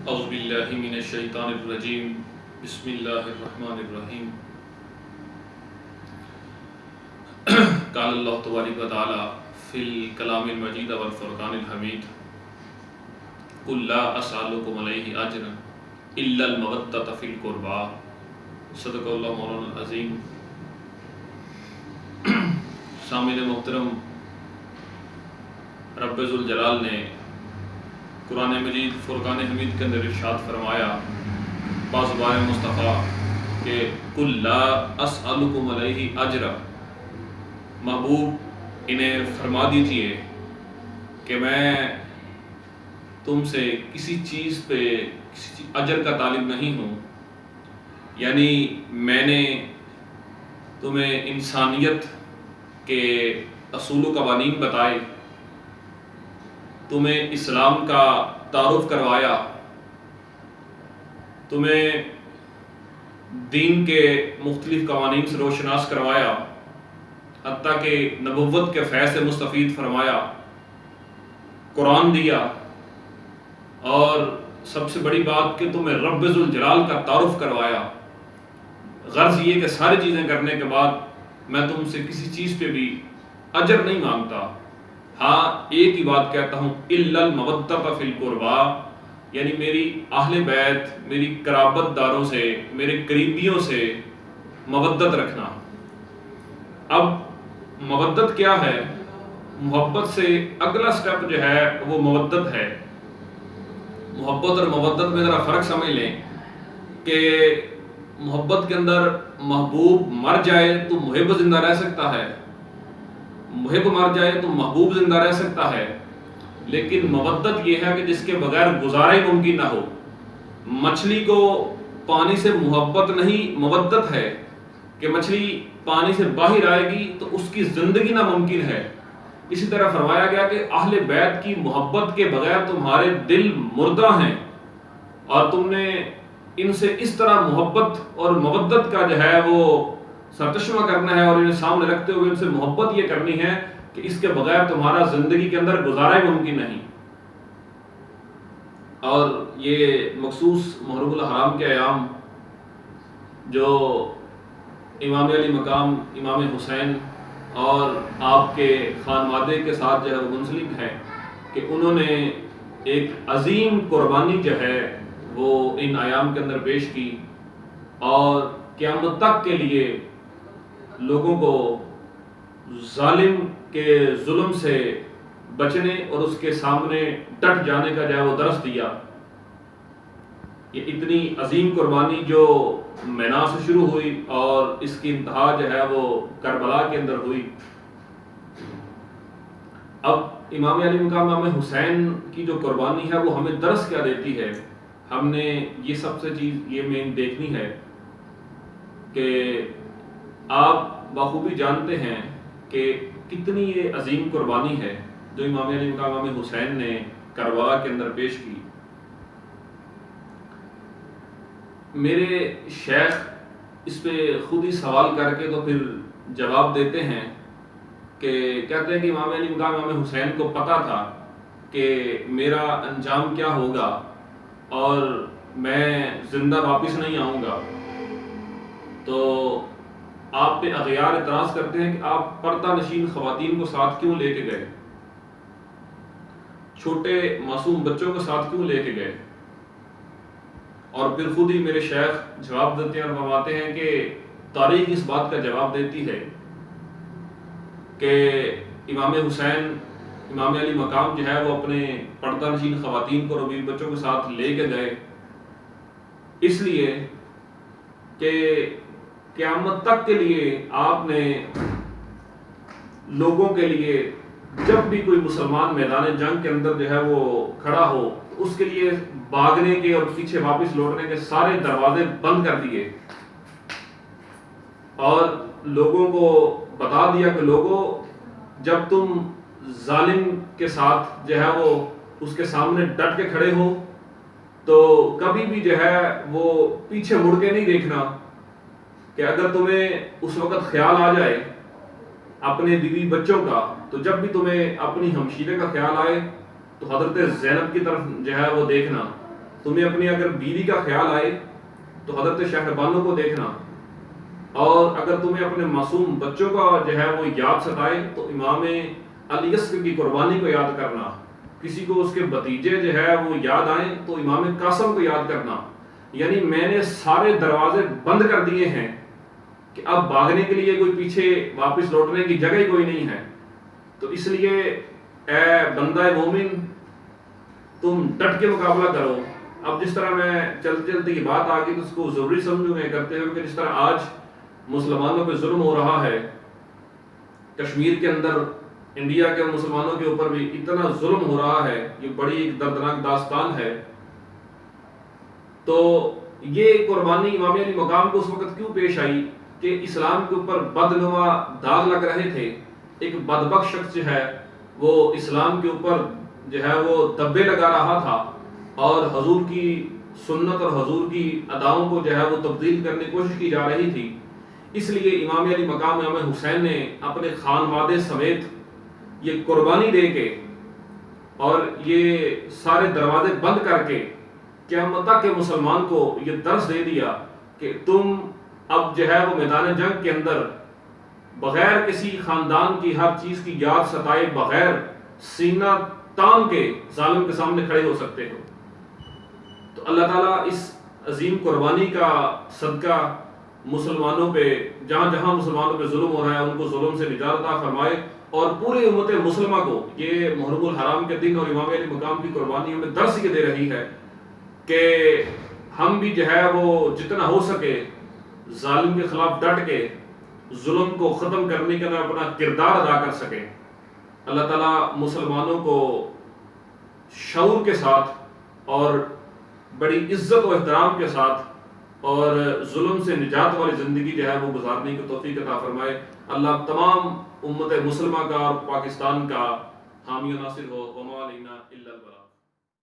اعوذ باللہ من الشیطان الرجیم بسم اللہ الرحمن الرحیم قال اللہ تبارک و تعالی فی الکلام المجید والفرقان الحمید قل لا اسألکم علیہ اجرا الا المودۃ فی القربى صدق اللہ مولانا العظیم۔ سامعین محترم، رب ذوالجلال نے قرآن مجید فرقان حمید کے اندر ارشاد فرمایا بازبار مصطفیٰ کہ قل لا اسألکم علیہ اجرا، محبوب انہیں فرما دیجئے کہ میں تم سے کسی چیز پہ کسی اجر کا طالب نہیں ہوں، یعنی میں نے تمہیں انسانیت کے اصول و قوانین بتائے، تمہیں اسلام کا تعارف کروایا، تمہیں دین کے مختلف قوانین سے روشناس کروایا، حتیٰ کہ نبوت کے فیض سے مستفید فرمایا، قرآن دیا، اور سب سے بڑی بات کہ تمہیں رب ذوالجلال کا تعارف کروایا۔ غرض یہ کہ ساری چیزیں کرنے کے بعد میں تم سے کسی چیز پہ بھی اجر نہیں مانگتا، ہاں ایک ہی بات کہتا ہوں الا المودۃ فی القربى، یعنی میری اہل بیت، میری قرابت داروں سے، میرے قریبیوں سے مودت رکھنا۔ اب مودت کیا ہے؟ محبت سے اگلا سٹیپ جو ہے وہ مودت ہے۔ محبت اور مودت میں ذرا فرق سمجھ لیں کہ محبت کے اندر محبوب مر جائے تو محب زندہ رہ سکتا ہے، محب مر جائے تو محبوب زندہ رہ سکتا ہے، لیکن مودت یہ ہے کہ جس کے بغیر گزارا ہی ممکن نہ ہو۔ مچھلی کو پانی سے محبت نہیں، مودت ہے کہ مچھلی پانی سے باہر آئے گی تو اس کی زندگی ناممکن ہے۔ اسی طرح فرمایا گیا کہ اہل بیت کی محبت کے بغیر تمہارے دل مردہ ہیں، اور تم نے ان سے اس طرح محبت اور مودت کا جو ہے وہ سرچشمہ کرنا ہے، اور انہیں سامنے رکھتے ہوئے ان سے محبت یہ کرنی ہے کہ اس کے بغیر تمہارا زندگی کے اندر گزارا ہی ممکن نہیں۔ اور یہ مخصوص محرم الحرام کے ایام جو امام علی مقام امام حسین اور آپ کے خانوادے کے ساتھ جو ہے وہ منسلک ہیں، کہ انہوں نے ایک عظیم قربانی جو ہے وہ ان ایام کے اندر پیش کی، اور قیامت تک کے لیے لوگوں کو ظالم کے ظلم سے بچنے اور اس کے سامنے ڈٹ جانے کا جو ہے وہ درس دیا۔ یہ اتنی عظیم قربانی جو مینا سے شروع ہوئی اور اس کی انتہا جو ہے وہ کربلا کے اندر ہوئی۔ اب امام علی مقام امام حسین کی جو قربانی ہے وہ ہمیں درس کیا دیتی ہے؟ ہم نے یہ سب سے چیز یہ مین دیکھنی ہے کہ آپ بخوبی جانتے ہیں کہ کتنی یہ عظیم قربانی ہے جو امام علی مقام امام حسین نے کربلا کے اندر پیش کی۔ میرے شیخ اس پہ خود ہی سوال کر کے تو پھر جواب دیتے ہیں کہ کہتے ہیں کہ امام علی مقام امام حسین کو پتہ تھا کہ میرا انجام کیا ہوگا اور میں زندہ واپس نہیں آؤں گا، تو آپ پہ اغیار اعتراض کرتے ہیں کہ آپ پردہ نشین خواتین کو ساتھ کیوں لے کے گئے، چھوٹے معصوم بچوں کو ساتھ کیوں لے کے گئے؟ اور پھر خود ہی میرے شیخ جواب دیتے ہیں اور فرماتے ہیں کہ تاریخ اس بات کا جواب دیتی ہے کہ امام حسین امام علی مقام جو ہے وہ اپنے پردہ نشین خواتین کو اور بچوں کے ساتھ لے کے گئے اس لیے کہ قیامت تک کے لیے آپ نے لوگوں کے لیے جب بھی کوئی مسلمان میدان جنگ کے اندر جو ہے وہ کھڑا ہو اس کے لیے بھاگنے کے اور پیچھے واپس لوٹنے کے سارے دروازے بند کر دیے، اور لوگوں کو بتا دیا کہ لوگوں جب تم ظالم کے ساتھ جو ہے وہ اس کے سامنے ڈٹ کے کھڑے ہو تو کبھی بھی جو ہے وہ پیچھے مڑ کے نہیں دیکھنا، کہ اگر تمہیں اس وقت خیال آ جائے اپنے بیوی بچوں کا تو جب بھی تمہیں اپنی ہمشیرے کا خیال آئے تو حضرت زینب کی طرف جو ہے وہ دیکھنا، تمہیں اپنی اگر بیوی کا خیال آئے تو حضرت شہربانو کو دیکھنا، اور اگر تمہیں اپنے معصوم بچوں کا جو ہے وہ یاد ستائے تو امام علی اصغر کی قربانی کو یاد کرنا، کسی کو اس کے بھتیجے جو ہے وہ یاد آئیں تو امام قاسم کو یاد کرنا۔ یعنی میں نے سارے دروازے بند کر دیے ہیں کہ اب بھاگنے کے لیے کوئی پیچھے واپس لوٹنے کی جگہ ہی کوئی نہیں ہے۔ تو اس لیے اے بندہ مومن، تم ڈٹ کے مقابلہ کرو۔ اب جس طرح میں چلتے چلتے یہ بات آگئی تو اس کو ضروری سمجھوں میں کرتے ہوئے کہ جس طرح آج مسلمانوں پہ ظلم ہو رہا ہے، کشمیر کے اندر انڈیا کے مسلمانوں کے اوپر بھی اتنا ظلم ہو رہا ہے، یہ بڑی ایک دردناک داستان ہے۔ تو یہ قربانی امام علی مقام کو اس وقت کیوں پیش آئی کہ اسلام کے اوپر بدنما داغ لگ رہے تھے، ایک بدبخت شخص جو ہے وہ اسلام کے اوپر جو ہے وہ دبے لگا رہا تھا اور حضور کی سنت اور حضور کی اداؤں کو جو ہے وہ تبدیل کرنے کی کوشش کی جا رہی تھی۔ اس لیے امام علی مقام امام حسین نے اپنے خانوادے سمیت یہ قربانی دے کے اور یہ سارے دروازے بند کر کے قیامت تک کے مسلمان کو یہ درس دے دیا کہ تم اب جو ہے وہ میدان جنگ کے اندر بغیر کسی خاندان کی ہر چیز کی یاد ستائے بغیر سینہ تان کے ظالم کے سامنے کھڑے ہو سکتے ہو۔ تو اللہ تعالیٰ اس عظیم قربانی کا صدقہ مسلمانوں پہ جہاں جہاں مسلمانوں پہ ظلم ہو رہا ہے ان کو ظلم سے نجات عطا فرمائے، اور پوری امت مسلمہ کو یہ محرم الحرام کے دن اور امام علی مقام کی قربانی ہمیں درس یہ دے رہی ہے کہ ہم بھی جو ہے وہ جتنا ہو سکے ظالم کے خلاف ڈٹ کے ظلم کو ختم کرنے کا اپنا کردار ادا کر سکیں۔ اللہ تعالیٰ مسلمانوں کو شعور کے ساتھ اور بڑی عزت و احترام کے ساتھ اور ظلم سے نجات والی زندگی جو ہے وہ گزارنے کی توفیق عطا فرمائے۔ اللہ تمام امت مسلمہ کا اور پاکستان کا حامی و ناصر ہو۔ وما علینا الا البلاغ۔